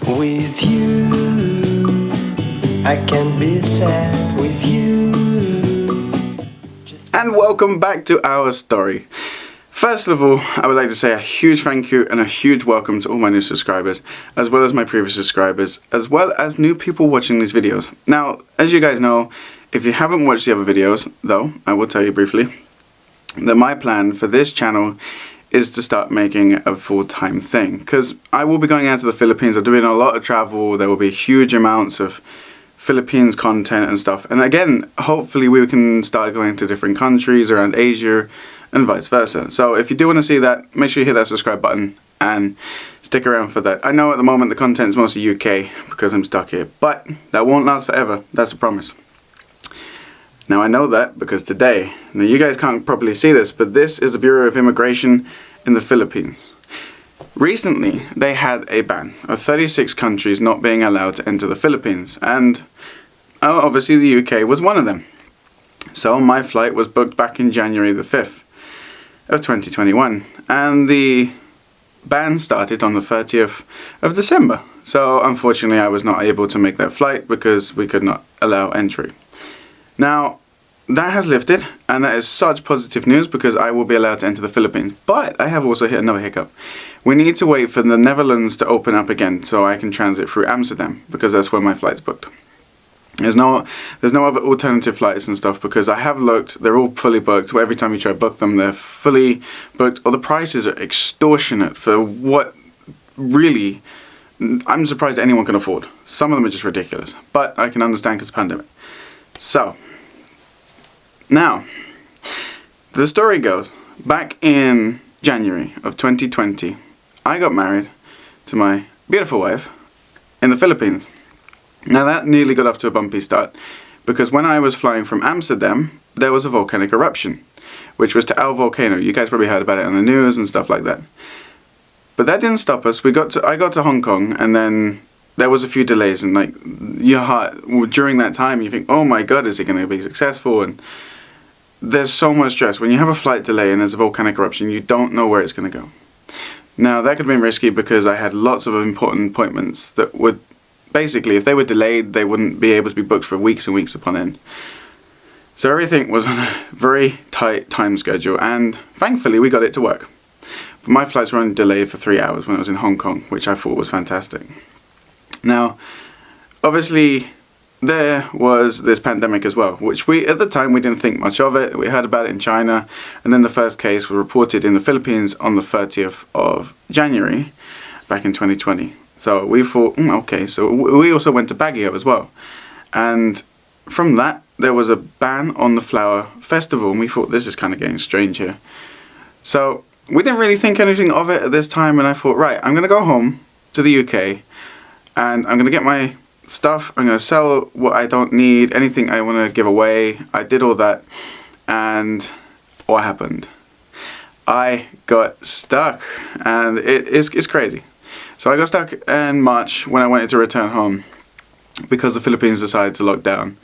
with you. I can be sad with you. And welcome back to our story. First of all, I would like to say a huge thank you and a huge welcome to all my new subscribers, as well as my previous subscribers, as well as new people watching these videos. Now, as you guys know, if you haven't watched the other videos, though, I will tell you briefly, that my plan for this channel is to start making a full-time thing. Because I will be going out to the Philippines, I'm doing a lot of travel, there will be huge amounts of Philippines content and stuff. And again, hopefully we can start going to different countries around Asia and vice versa. So if you do want to see that, make sure you hit that subscribe button and stick around for that. I know at the moment the content is mostly UK because I'm stuck here, but that won't last forever, that's a promise. Now I know that because today, now you guys can't probably see this, but this is the Bureau of Immigration in the Philippines. Recently, they had a ban of 36 countries not being allowed to enter the Philippines, and obviously the UK was one of them. So my flight was booked back in January the 5th of 2021, and the ban started on the 30th of December. So unfortunately I was not able to make that flight because we could not allow entry. Now, that has lifted, and that is such positive news because I will be allowed to enter the Philippines. But I have also hit another hiccup. We need to wait for the Netherlands to open up again so I can transit through Amsterdam, because that's where my flight's booked. There's no other alternative flights and stuff because I have looked, they're all fully booked. So every time you try to book them, they're fully booked, or the prices are extortionate for what really I'm surprised anyone can afford. Some of them are just ridiculous, but I can understand because of the pandemic. So, now, the story goes, back in January of 2020, I got married to my beautiful wife in the Philippines. Now that nearly got off to a bumpy start, because when I was flying from Amsterdam, there was a volcanic eruption, which was to our volcano. You guys probably heard about it on the news and stuff like that. But that didn't stop us. I got to Hong Kong, and then there was a few delays, and like your heart during that time, you think, oh my god, is it going to be successful? And there's so much stress when you have a flight delay and there's a volcanic eruption. You don't know where it's going to go. Now that could have been risky because I had lots of important appointments that would basically, if they were delayed, they wouldn't be able to be booked for weeks and weeks upon end. So everything was on a very tight time schedule, and thankfully we got it to work. But my flights were only delayed for 3 hours when I was in Hong Kong, which I thought was fantastic. Now, obviously, there was this pandemic as well, which at the time we didn't think much of it. We heard about it in China, and then the first case was reported in the Philippines on the 30th of January back in 2020. So we thought, okay, so we also went to Baguio as well. And from that, there was a ban on the flower festival, and we thought, this is kind of getting strange here. So we didn't really think anything of it at this time, and I thought, right, I'm going to go home to the UK, and I'm going to get my stuff, I'm going to sell what I don't need, anything I want to give away. I did all that, and what happened? I got stuck, and it's crazy. So I got stuck in March when I wanted to return home because the Philippines decided to lock down.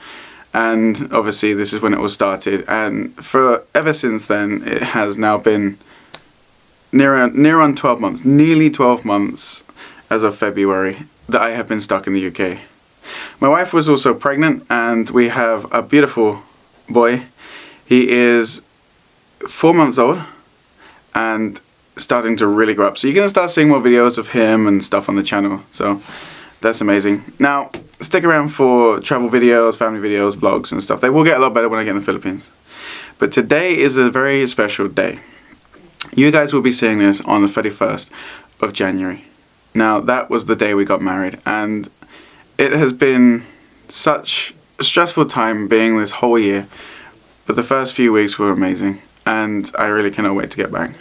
And obviously this is when it all started, and ever since then it has now been near on 12 months, nearly 12 months as of February, that I have been stuck in the UK. My wife was also pregnant, and we have a beautiful boy. He is 4 months old and starting to really grow up. So you're going to start seeing more videos of him and stuff on the channel. So that's amazing. Now, stick around for travel videos, family videos, vlogs and stuff. They will get a lot better when I get in the Philippines. But today is a very special day. You guys will be seeing this on the 31st of January. Now, that was the day we got married, and it has been such a stressful time being this whole year, but the first few weeks were amazing, and I really cannot wait to get back.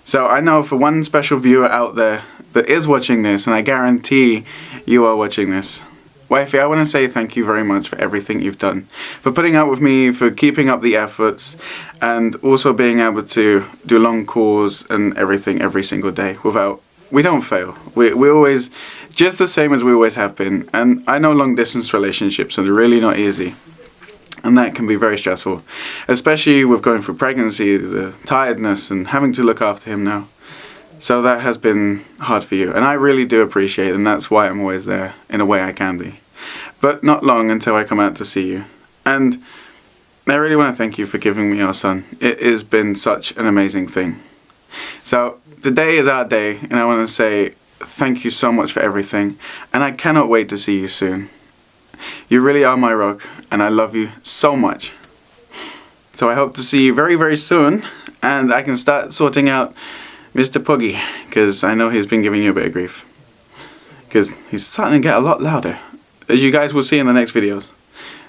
So I know for one special viewer out there that is watching this, and I guarantee you are watching this, wifey, I want to say thank you very much for everything you've done, for putting up with me, for keeping up the efforts, and also being able to do long calls and everything every single day without, we don't fail. We're always just the same as we always have been. And I know long distance relationships are really not easy. And that can be very stressful, especially with going through pregnancy, the tiredness and having to look after him now. So that has been hard for you, and I really do appreciate it, and that's why I'm always there in a way I can be. But not long until I come out to see you. And I really want to thank you for giving me your son. It has been such an amazing thing. So today is our day, and I want to say thank you so much for everything, and I cannot wait to see you soon. You really are my rock, and I love you so much. So I hope to see you very, very soon, and I can start sorting out Mr. Puggy, because I know he's been giving you a bit of grief. Because he's starting to get a lot louder, as you guys will see in the next videos.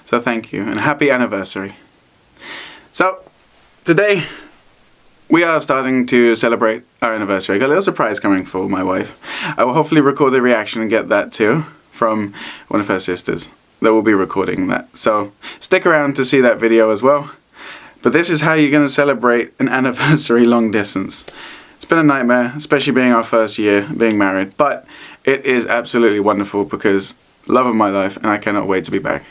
So thank you, and happy anniversary. So, today, we are starting to celebrate our anniversary. I got a little surprise coming for my wife. I will hopefully record the reaction and get that too, from one of her sisters that will be recording that. So, stick around to see that video as well. But this is how you're going to celebrate an anniversary long distance. It's been a nightmare, especially being our first year being married, but it is absolutely wonderful because love of my life, and I cannot wait to be back.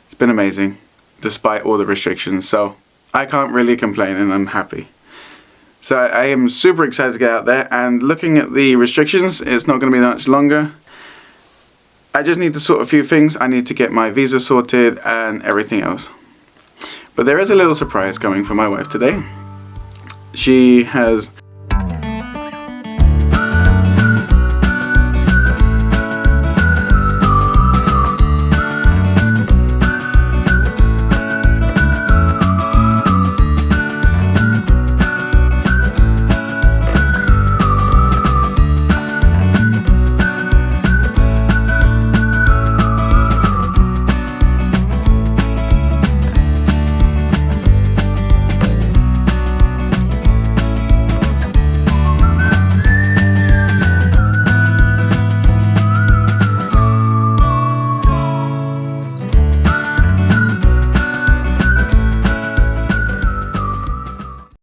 It's been amazing, despite all the restrictions, so I can't really complain, and I'm happy. So I am super excited to get out there, and looking at the restrictions, it's not going to be much longer. I just need to sort a few things. I need to get my visa sorted and everything else. But there is a little surprise coming for my wife today. She has